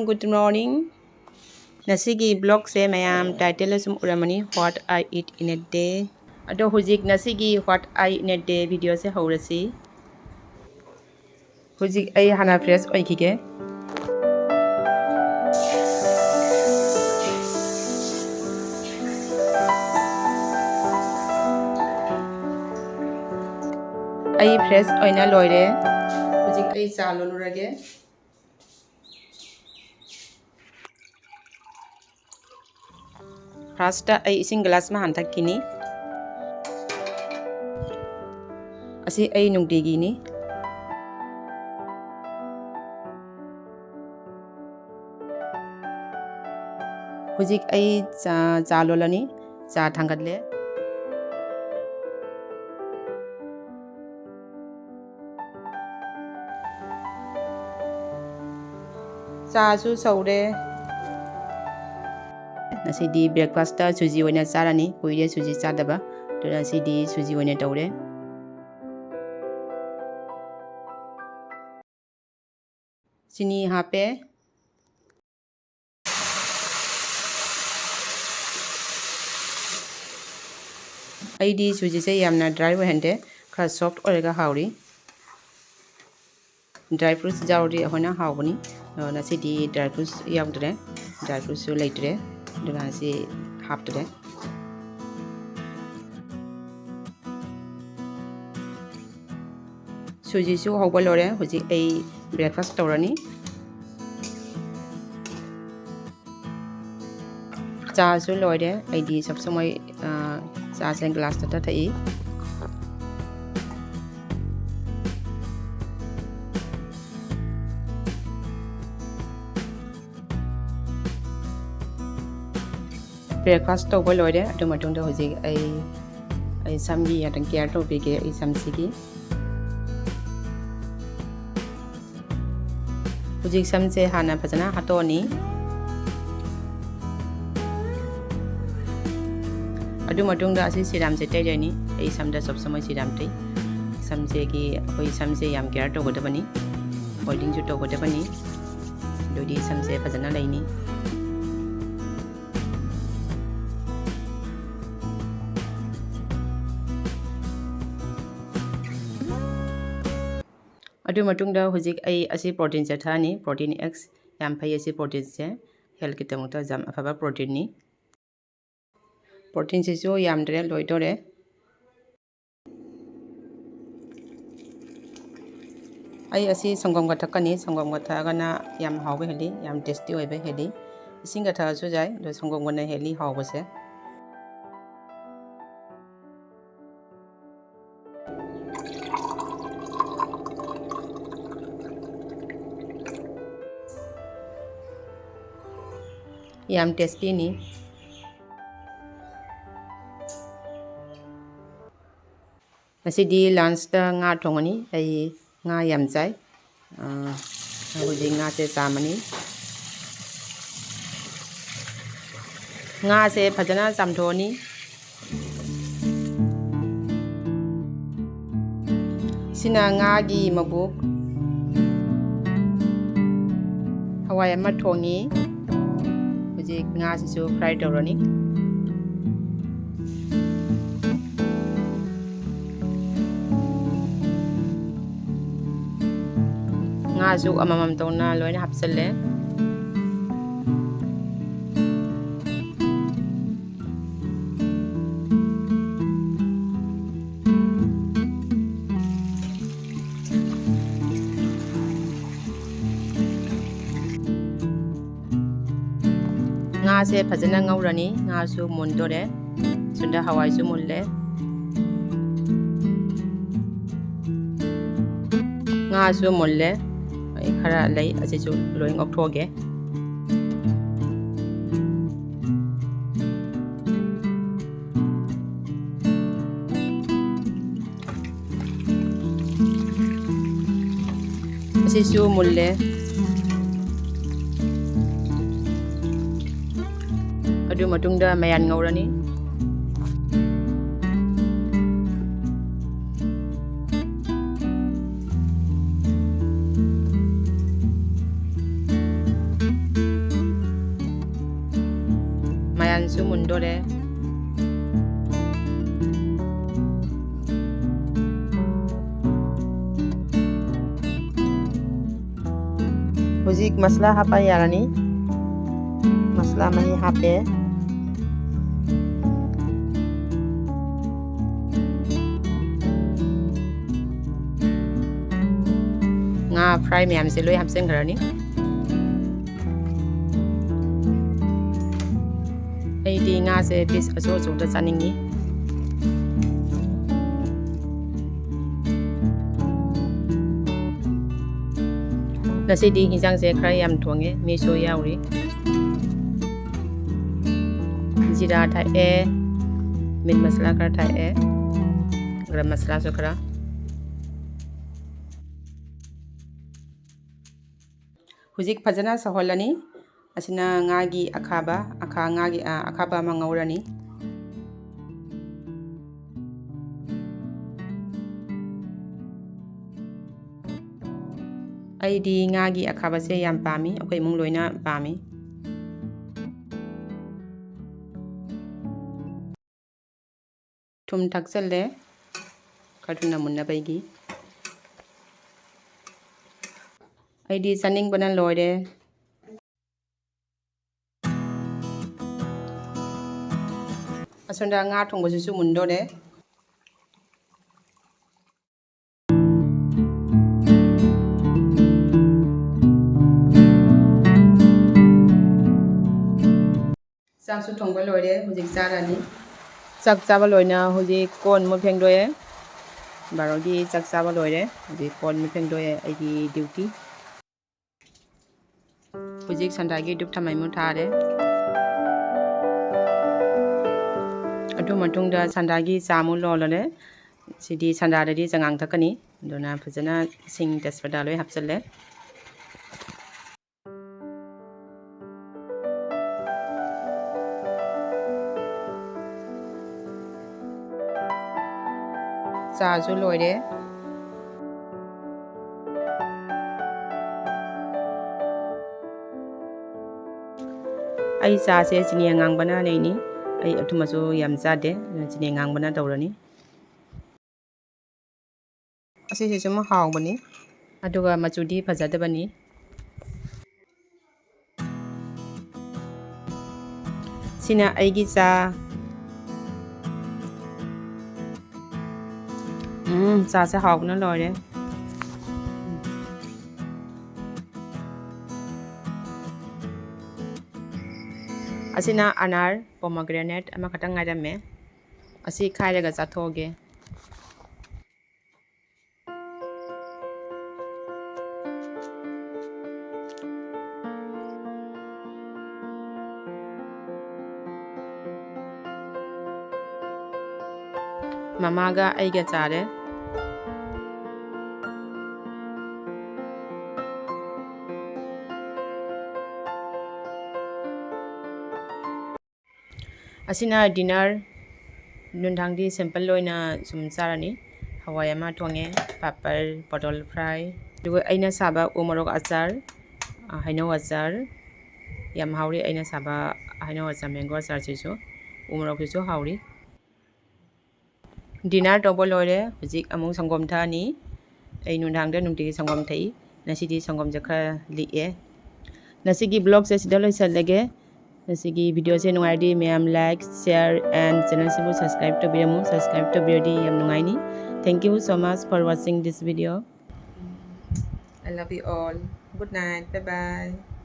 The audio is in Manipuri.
good morning. Nasigi blog se mayam title sum uramani what I eat in a day. Ado hujik nasigi what I in a day video se haurasi. Hujik ay hana fresh oikige. Ay fresh oina loire. Hujik ay cha lolurage. First ay ising glass ma hantak kini. Asi ay nungtigi ni. Hujik ay cha lolani cha thangatle. Cha su saure. Nasidi breakfast ta suji oina charani kuire suji chadaba to nasidi suji oina taure sini hape aidi suji se yamna dry ohende khara soft orega hauri dry fruits jauri hona haubani nasidi dry fruits yaudre dry fruits su leitre duna si haptre suji su hauba lore huji ai breakfast taurani cha su lore aidi sab samai cha sen glass ta thai breakfast tauba lore adu matung da huji ai samgi yatang care to bige ai samsigi hujik samse hana phajana hatoni adu matung da asi siram se tai ni ai samda sob samai siram tai samse ki hoi samse yam care to godabani holding ju to godabani dodi samse phajana laini adu matung da hujik ai asi protein se thani protein x yam phai asi protein se health kitamuta jam afaba protein ni protein se so yam dre loitore ai asi sangom ga thakani sangom ga thagana yam hawbe heli yam tasty oibe heli singa tha so jai do sangom ga na heli hawbase yam tasty ni nasidi lunch ta nga thongani ai nga yam chai hoji nga se chamani nga se phajana chamthoni sina nga gi mabuk hawai ama thongi hoji nga si su fry tawrani nga su amamam tawna loina hapsalle nga se phajana ngaurani nga su mundore sunda hawai su mulle nga su mulle ai khara lai ase su loi ngok thoge ase su mulle adu matungda mayan ngaurani mayansu mundore. Huzik masala hapa yarani. Masala mahi hape. Nga fry mayam se loi hapsen kharani. Ai di nga se piece aso da chaningi. Nasigi hinjang se khara yam thonge meso yauri. Jira thai e, meat masala khara thai e, garam masala so khara. Huzik phajana saholani. Asina ngagi akhaba ma ngaurani. Aidi ngagi akhaba se yam pami, akhoi mung loina pami. Thum thaksalle khatuna munna baigi. Aidi saning bana loire. Asonda nga thongbo su mundore. Saksu thongba loire huzik charani. Chak chaba loina huzik kon mo phengdoye. Barogi chak chaba loire huzik kon mo phengdoye aidi duty. Huzik sandagi dup thamai mu thare. Adu matungda sandagi samu lolale. Sidi sandadadi jangang thakani. Dona phajana sing tespada loi hapsalle. Cha su loire. Ai cha se chini ngang bana leini. Ai athumasu yam jade chini ngang bana tawrani. Asi se sum haw bani. Aduga machudi phajada bani. Sina aigi cha cha se haw bana loire. Asina anar pomegranate ama khatang ngairame. Asi khairaga chathoge. Mamaga aiga chare. Asina dinner nundangdi simple loina sum charani. Hawai ama thonge, papar, potol fry. Dugo aina saba umorok achar, haino achar. Yam hauri aina saba haino achar mango achar chiso. Umorok chiso hauri. Dinner tobo loire huzik amung sangom thani. Ai nundangda nungti sangom thai. Nasigi sangom jakha liye. Nasigi blog se sida loisalage. Nasigi video se nungaidi mayam like, share and channel se subscribe to biramu. Subscribe to biradi yam nungaini. Thank you so much for watching this video. I love you all. Good night. Bye bye.